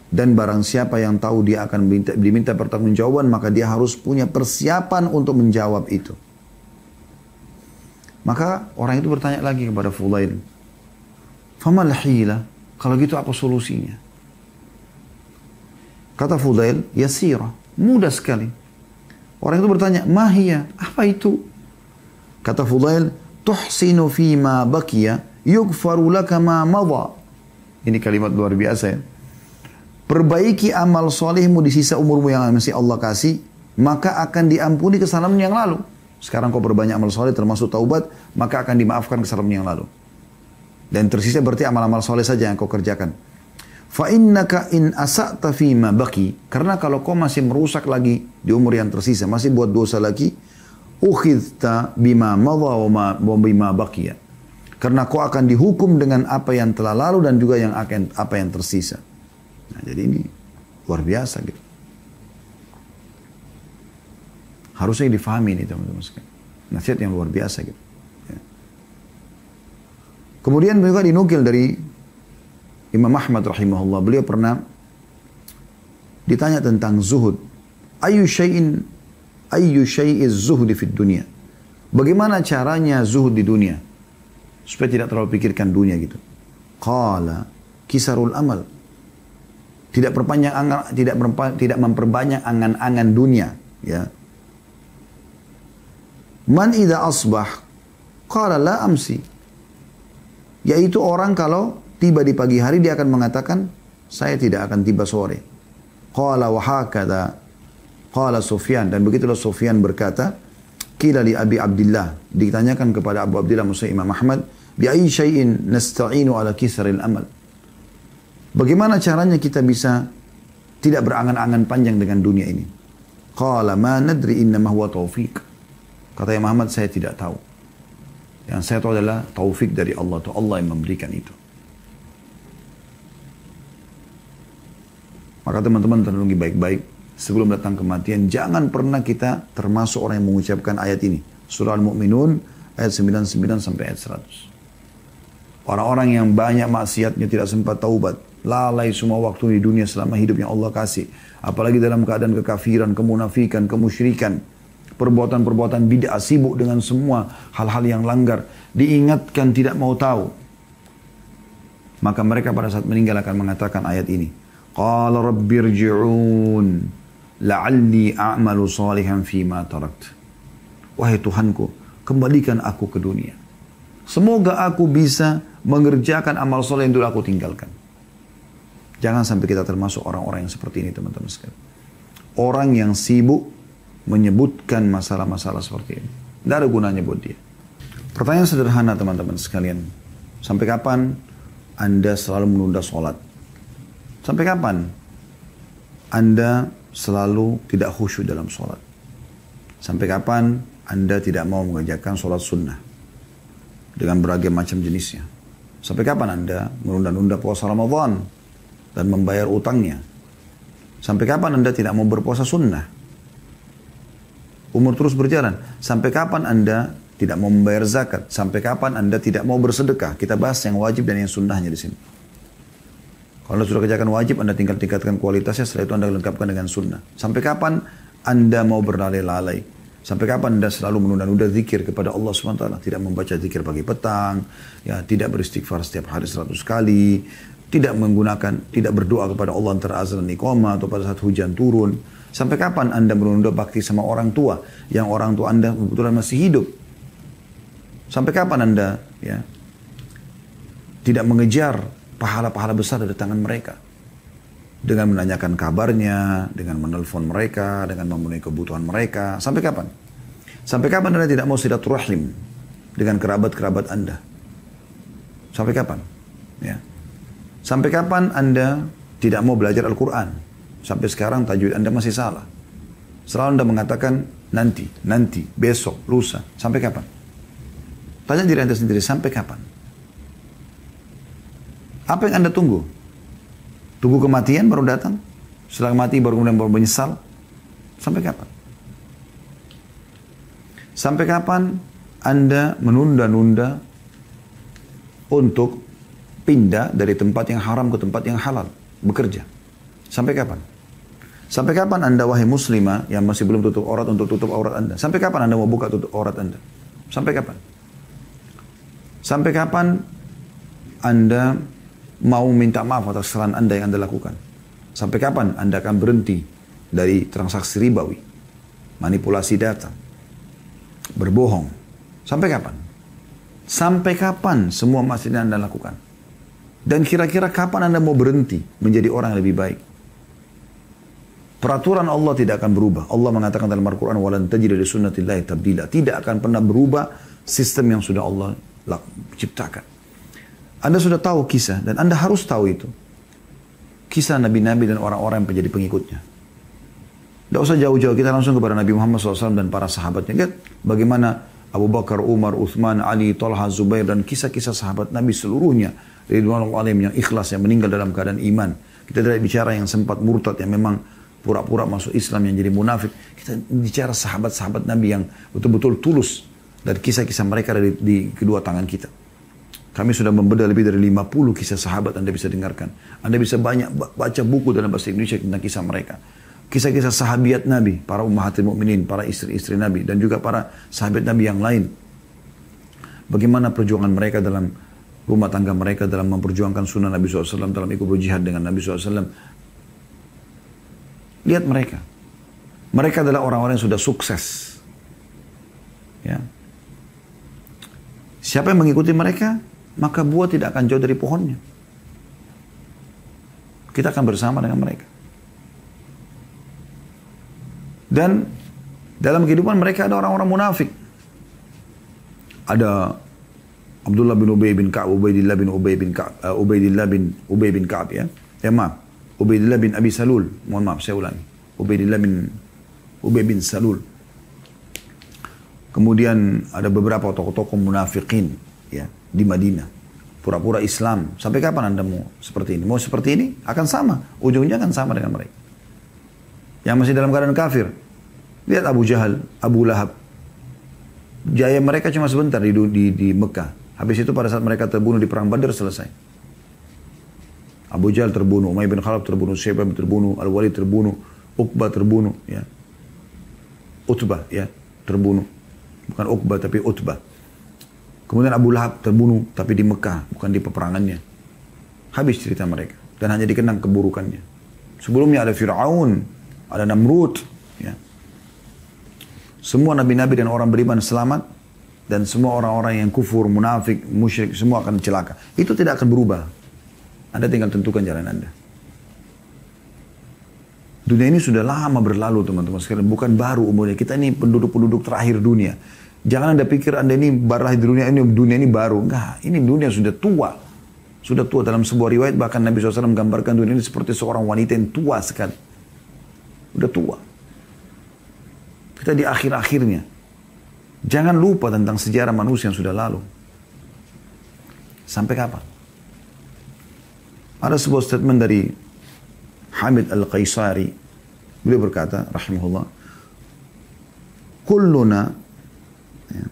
Dan barang siapa yang tahu dia akan diminta pertanggungjawaban, maka dia harus punya persiapan untuk menjawab itu. Maka orang itu bertanya lagi kepada Fudail, famal hila, kalau gitu apa solusinya? Kata Fudail, yasira, mudah sekali. Orang itu bertanya, mahiyah, apa itu? Kata Fudail, tuhsinu fima bakiya yugfaru laka ma madha. Ini kalimat luar biasa ya. Perbaiki amal solehmu di sisa umurmu yang masih Allah kasih, maka akan diampuni kesalahan yang lalu. Sekarang kau perbanyak amal soleh termasuk taubat, maka akan dimaafkan kesalahan yang lalu. Dan tersisa berarti amal-amal soleh saja yang kau kerjakan. Fa innaka in asa'ta fima baqi, karena kalau kau masih merusak lagi di umur yang tersisa, masih buat dosa lagi, ukhidta bima madha wa bima baqiya. Karena kau akan dihukum dengan apa yang telah lalu dan juga yang akan apa yang tersisa. Nah, jadi ini luar biasa gitu. Harusnya difahami ini teman-teman sekalian. Nasihat yang luar biasa gitu. Ya. Kemudian juga dinukil dari Imam Ahmad rahimahullah. Beliau pernah ditanya tentang zuhud. Ayyu syai'iz zuhdi fid dunia. Bagaimana caranya zuhud di dunia? Supaya tidak terlalu pikirkan dunia gitu. Qala kisarul amal. Tidak memperbanyak angan-angan dunia, ya. Man idza asbah qala la amsi. Yaitu orang kalau tiba di pagi hari dia akan mengatakan saya tidak akan tiba sore. Qala wa hakadha qala Sufyan, dan begitulah Sufyan berkata, qila li Abi Abdullah, ditanyakan kepada Abu Abdullah Musa Imam Ahmad, bi ayyi syai'in nasta'inu ala kisaril amal. Bagaimana caranya kita bisa tidak berangan-angan panjang dengan dunia ini? Qala ma nadri innama huwa taufiq. Kata Imam Ahmad, saya tidak tahu. Yang saya tahu adalah taufik dari Allah. Itu Allah yang memberikan itu. Maka teman-teman renungi baik-baik. Sebelum datang kematian, jangan pernah kita termasuk orang yang mengucapkan ayat ini. Surah Al-Mu'minun ayat 99 sampai ayat 100. Orang-orang yang banyak maksiatnya tidak sempat taubat. Lalai semua waktu di dunia selama hidup yang Allah kasih. Apalagi dalam keadaan kekafiran, kemunafikan, kemusyrikan. Perbuatan-perbuatan bid'ah, sibuk dengan semua hal-hal yang langgar. Diingatkan tidak mau tahu. Maka mereka pada saat meninggal akan mengatakan ayat ini. Qala rabbirji'un la'alli a'malu salihan fima tarakt. Wahai Tuhanku, kembalikan aku ke dunia. Semoga aku bisa mengerjakan amal soleh yang dulu aku tinggalkan. Jangan sampai kita termasuk orang-orang yang seperti ini teman-teman sekalian. Orang yang sibuk menyebutkan masalah-masalah seperti ini. Tidak ada gunanya buat dia. Pertanyaan sederhana teman-teman sekalian. Sampai kapan Anda selalu menunda sholat? Sampai kapan Anda selalu tidak khusyuk dalam sholat? Sampai kapan Anda tidak mau mengerjakan sholat sunnah? Dengan berbagai macam jenisnya. Sampai kapan Anda menunda-nunda puasa Ramadan? Dan membayar utangnya. Sampai kapan Anda tidak mau berpuasa sunnah? Umur terus berjalan. Sampai kapan Anda tidak mau membayar zakat? Sampai kapan Anda tidak mau bersedekah? Kita bahas yang wajib dan yang sunnahnya di sini. Kalau Anda sudah kerjakan wajib, Anda tinggal tingkatkan kualitasnya, setelah itu Anda lengkapkan dengan sunnah. Sampai kapan Anda mau berlalai-lalai? Sampai kapan Anda selalu menunda-nunda zikir kepada Allah SWT? Tidak membaca zikir pagi petang, ya, tidak beristighfar setiap hari 100 kali, tidak berdoa kepada Allah antara azan dan iqamah atau pada saat hujan turun. Sampai kapan Anda menunda bakti sama orang tua, yang orang tua Anda kebetulan masih hidup? Sampai kapan Anda ya tidak mengejar pahala-pahala besar dari tangan mereka? Dengan menanyakan kabarnya, dengan menelpon mereka, dengan memenuhi kebutuhan mereka. Sampai kapan? Sampai kapan Anda tidak mau silaturahim dengan kerabat-kerabat Anda? Sampai kapan? Ya. Sampai kapan Anda tidak mau belajar Al-Quran? Sampai sekarang tajwid Anda masih salah. Selalu Anda mengatakan nanti, besok, lusa. Sampai kapan? Tanya diri Anda sendiri, sampai kapan? Apa yang Anda tunggu? Tunggu kematian baru datang? Setelah mati baru menyesal? Sampai kapan? Sampai kapan Anda menunda-nunda untuk pindah dari tempat yang haram ke tempat yang halal? Bekerja. Sampai kapan? Sampai kapan Anda, wahai muslimah yang masih belum tutup aurat, untuk tutup aurat Anda? Sampai kapan Anda mau buka tutup aurat Anda? Sampai kapan? Sampai kapan Anda mau minta maaf atas kesalahan Anda yang Anda lakukan? Sampai kapan Anda akan berhenti dari transaksi ribawi, manipulasi data, berbohong? Sampai kapan? Sampai kapan semua masih Anda lakukan? Dan kira-kira kapan Anda mau berhenti menjadi orang yang lebih baik? Peraturan Allah tidak akan berubah. Allah mengatakan dalam Al-Quran, وَلَنْ تَجِدَ لِسُنَّةِ اللَّهِ تَبْدِيلًا. Tidak akan pernah berubah sistem yang sudah Allah ciptakan. Anda sudah tahu kisah, dan Anda harus tahu itu. Kisah Nabi-Nabi dan orang-orang yang menjadi pengikutnya. Tidak usah jauh-jauh, kita langsung kepada Nabi Muhammad SAW dan para sahabatnya. Lihat bagaimana Abu Bakar, Umar, Uthman, Ali, Talha, Zubair, dan kisah-kisah sahabat Nabi seluruhnya, ridwanullah alaihim, yang ikhlas, yang meninggal dalam keadaan iman. Kita tidak bicara yang sempat murtad, yang memang pura-pura masuk Islam, yang jadi munafik. Kita bicara sahabat-sahabat Nabi yang betul-betul tulus. Dan kisah-kisah mereka ada di kedua tangan kita. Kami sudah membedah lebih dari 50 kisah sahabat Anda bisa dengarkan. Anda bisa banyak baca buku dalam bahasa Indonesia tentang kisah mereka. Kisah-kisah sahabiat Nabi, para ummahatil mukminin, para istri-istri Nabi, dan juga para sahabat Nabi yang lain. Bagaimana perjuangan mereka dalam rumah tangga mereka, dalam memperjuangkan sunnah Nabi SAW, dalam ikut berjihad dengan Nabi SAW. Lihat mereka. Mereka adalah orang-orang yang sudah sukses. Ya. Siapa yang mengikuti mereka, maka buah tidak akan jauh dari pohonnya. Kita akan bersama dengan mereka. Dan dalam kehidupan mereka ada orang-orang munafik. Ada Abdullah bin Ubay bin Ka'ab, Ubaidillah bin Ubay bin Ka'ab, Ubaidillah bin Ubay bin Ka'ab, ya. Ya maaf, Ubaidillah bin Abi Salul. Mohon maaf, saya ulangi. Ubaidillah bin Ubay bin Salul. Kemudian ada beberapa tokoh-tokoh munafikin, ya, di Madinah. Pura-pura Islam. Sampai kapan Anda mau seperti ini? Mau seperti ini? Akan sama. Ujungnya akan sama dengan mereka. Yang masih dalam keadaan kafir. Lihat Abu Jahal, Abu Lahab. Jaya mereka cuma sebentar di Mekah. Habis itu pada saat mereka terbunuh di perang Badar selesai. Abu Jahal terbunuh, Umayyah bin Khalaf terbunuh, Syaibah terbunuh, Al-Walid terbunuh, Uqbah terbunuh, ya. Utbah, ya, terbunuh. Bukan Uqbah tapi Utbah. Kemudian Abu Lahab terbunuh tapi di Mekah, bukan di peperangannya. Habis cerita mereka dan hanya dikenang keburukannya. Sebelumnya ada Fir'aun, ada Namrud, ya. Semua nabi-nabi dan orang beriman selamat, dan semua orang-orang yang kufur, munafik, musyrik, semua akan celaka. Itu tidak akan berubah. Anda tinggal tentukan jalan Anda. Dunia ini sudah lama berlalu, teman-teman sekalian. Bukan baru umurnya. Kita ini penduduk-penduduk terakhir dunia. Jangan Anda pikir Anda ini baru di dunia ini baru. Enggak, ini dunia sudah tua. Sudah tua. Dalam sebuah riwayat bahkan Nabi SAW menggambarkan dunia ini seperti seorang wanita yang tua sekali. Udah tua. Kita di akhir-akhirnya. Jangan lupa tentang sejarah manusia yang sudah lalu. Sampai kapan? Ada sebuah statement dari Hamid Al-Qaisari. Beliau berkata, rahimahullah, kulluna, ya,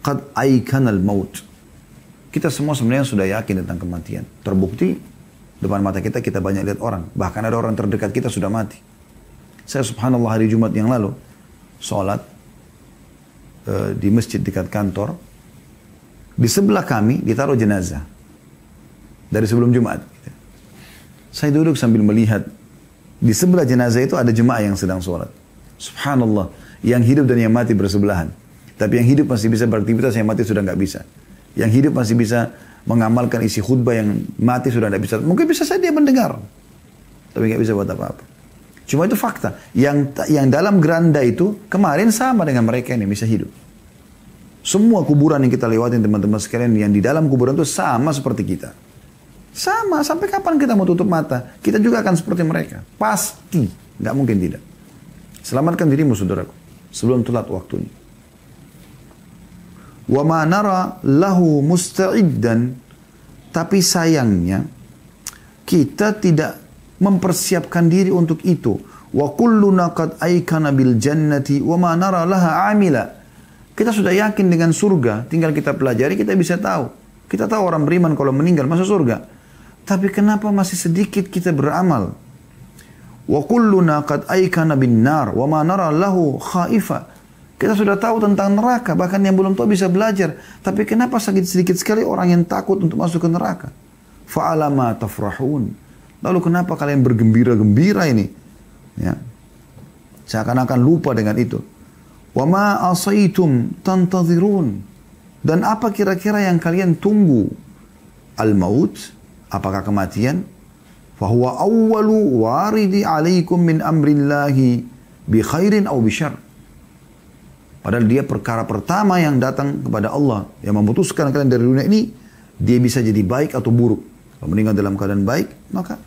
qad aikanal maut. Kita semua sebenarnya sudah yakin tentang kematian. Terbukti depan mata kita, kita banyak lihat orang. Bahkan ada orang terdekat kita sudah mati. Saya subhanallah hari Jumat yang lalu, sholat di masjid dekat kantor. Di sebelah kami ditaruh jenazah. Dari sebelum Jumat. Saya duduk sambil melihat. Di sebelah jenazah itu ada jemaah yang sedang sholat. Subhanallah. Yang hidup dan yang mati bersebelahan. Tapi yang hidup masih bisa beraktivitas, yang mati sudah nggak bisa. Yang hidup masih bisa mengamalkan isi khutbah, yang mati sudah nggak bisa. Mungkin bisa saja dia mendengar. Tapi nggak bisa buat apa-apa. Cuma itu fakta. Yang dalam geranda itu kemarin sama dengan mereka ini bisa hidup. Semua kuburan yang kita lewatin teman-teman sekalian, yang di dalam kuburan itu sama seperti kita. Sama. Sampai kapan kita mau tutup mata? Kita juga akan seperti mereka. Pasti. Nggak mungkin tidak. Selamatkan dirimu saudaraku. Sebelum telat waktunya. Wa ma nara lahu musta'iddan, tapi sayangnya kita tidak mempersiapkan diri untuk itu. Wa kulluna qad aikana bil jannati wa ma nara laha amila. Kita sudah yakin dengan surga, tinggal kita pelajari, kita bisa tahu. Kita tahu orang beriman kalau meninggal masuk surga. Tapi kenapa masih sedikit kita beramal? Wa kulluna qad aikana bin nar wa ma nara lahu khaifa. Kita sudah tahu tentang neraka, bahkan yang belum tahu bisa belajar. Tapi kenapa sedikit sekali orang yang takut untuk masuk ke neraka? Fa'alama tafrahun. Lalu kenapa kalian bergembira-gembira ini? Ya. Seakan-akan lupa dengan itu. Wa ma asaitum tantadhirun. Dan apa kira-kira yang kalian tunggu? Al-maut, apakah kematian? Fahuwa awwalu waridi alaikum min amrillahi bi khairin aw bi syarr. Padahal dia perkara pertama yang datang kepada Allah, yang memutuskan kalian dari dunia ini, dia bisa jadi baik atau buruk. Kalau meninggal dalam keadaan baik, maka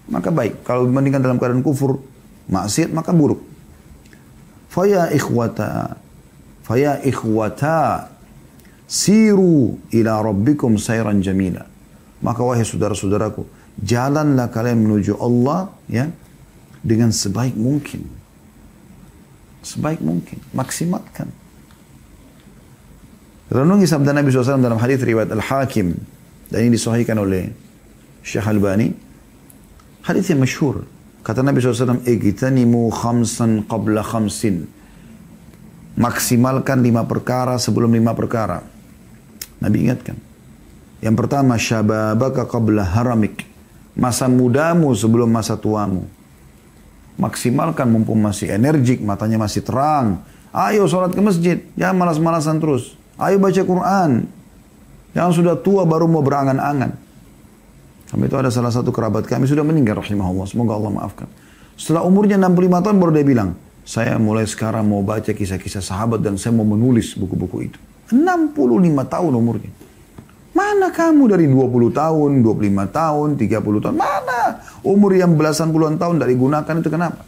baik. Kalau meninggal dalam keadaan kufur, maksiat, maka buruk. Faya ikhwata, siru ila rabbikum sayran jamila. Maka wahai saudara-saudaraku, jalanlah kalian menuju Allah ya dengan sebaik mungkin. Sebaik mungkin, maksimalkan. Renungi sabda Nabi SAW dalam hadis riwayat Al-Hakim, dan ini disahihkan oleh Syekh Albani. Hadis yang masyhur. Kata Nabi SAW, "Igtanimu khamsan qabla khamsin." Maksimalkan 5 perkara sebelum 5 perkara. Nabi ingatkan. Yang pertama, syababaka qabla haramik. Masa mudamu sebelum masa tuamu. Maksimalkan mumpung masih energik, matanya masih terang. Ayo sholat ke masjid, jangan malas-malasan terus. Ayo baca Quran. Jangan sudah tua baru mau berangan-angan. Sampai itu ada salah satu kerabat kami sudah meninggal rahimahullah. Semoga Allah maafkan. Setelah umurnya 65 tahun baru dia bilang, saya mulai sekarang mau baca kisah-kisah sahabat dan saya mau menulis buku-buku itu. 65 tahun umurnya. Mana kamu dari 20 tahun, 25 tahun, 30 tahun? Mana? Umur yang belasan puluhan tahun tidak digunakan itu kenapa?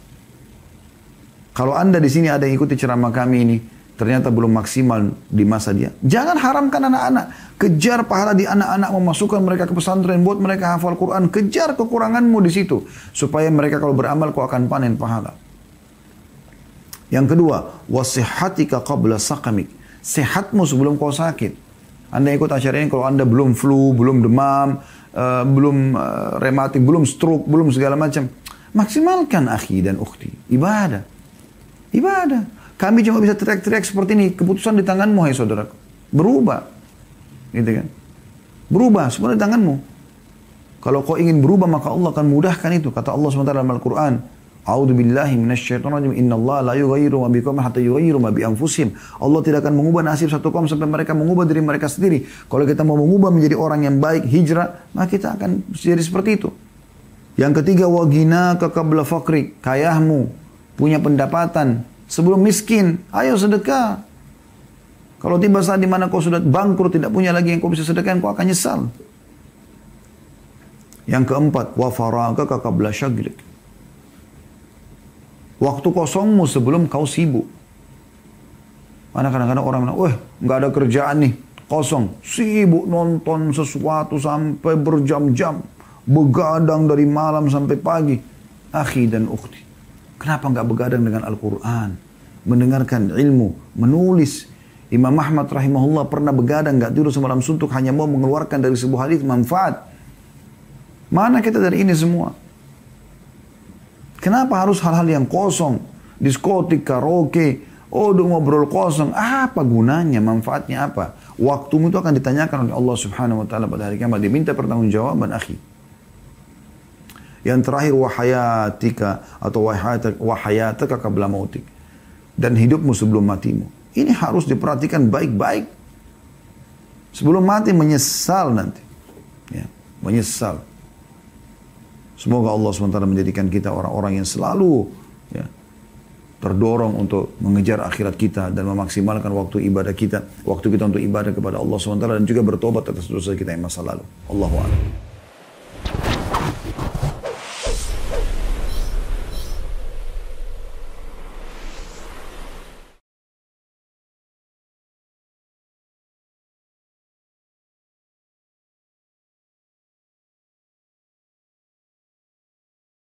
Kalau Anda di sini ada yang ikuti ceramah kami ini, ternyata belum maksimal di masa dia. Jangan haramkan anak-anak. Kejar pahala di anak-anak, memasukkan mereka ke pesantren, buat mereka hafal Quran. Kejar kekuranganmu di situ. Supaya mereka kalau beramal kau akan panen pahala. Yang kedua, wasihatika qabla sakamik. Sehatmu sebelum kau sakit. Anda ikut acara ini kalau Anda belum flu, belum demam, belum rematik, belum stroke, belum segala macam. Maksimalkan akhi dan ukhti. Ibadah. Ibadah. Kami cuma bisa teriak-teriak seperti ini. Keputusan di tanganmu, hai saudaraku. Berubah. Gitu kan. Berubah, semua di tanganmu. Kalau kau ingin berubah, maka Allah akan mudahkan itu. Kata Allah SWT dalam Al-Quran. A'udzu billahi minasyaitonir rajim. Innallaha la yughayyiru ma biqaumin hatta yughayyiru ma bi anfusihim. Allah tidak akan mengubah nasib satu kaum sampai mereka mengubah diri mereka sendiri. Kalau kita mau mengubah menjadi orang yang baik, hijrah, maka kita akan jadi seperti itu. Yang ketiga, wa ghinaka qabla faqrik. Kayahmu, punya pendapatan sebelum miskin. Ayo sedekah. Kalau tiba saat di mana kau sudah bangkrut, tidak punya lagi yang kau bisa sedekahkan, kau akan nyesal. Yang keempat, wa faragaka qabla syaglik. Waktu kosongmu sebelum kau sibuk. Mana kadang-kadang orang bilang, wah nggak ada kerjaan nih, kosong. Sibuk nonton sesuatu sampai berjam-jam. Begadang dari malam sampai pagi. Akhi dan ukhti, kenapa nggak begadang dengan Al-Quran? Mendengarkan ilmu, menulis. Imam Ahmad rahimahullah pernah begadang, nggak tidur semalam suntuk, hanya mau mengeluarkan dari sebuah hadis manfaat. Mana kita dari ini semua? Kenapa harus hal-hal yang kosong? Diskotik, karaoke, udah ngobrol kosong. Apa gunanya, manfaatnya apa? Waktumu itu akan ditanyakan oleh Allah subhanahu wa ta'ala pada hari kiamat. Diminta pertanggungjawaban, akhi. Yang terakhir, wahayatika atau wahayataka qabla mautik. Dan hidupmu sebelum matimu. Ini harus diperhatikan baik-baik. Sebelum mati menyesal nanti. Ya, menyesal. Semoga Allah SWT menjadikan kita orang-orang yang selalu ya, terdorong untuk mengejar akhirat kita dan memaksimalkan waktu ibadah kita. Waktu kita untuk ibadah kepada Allah SWT dan juga bertobat atas dosa kita yang masa lalu. Allahu a'lam.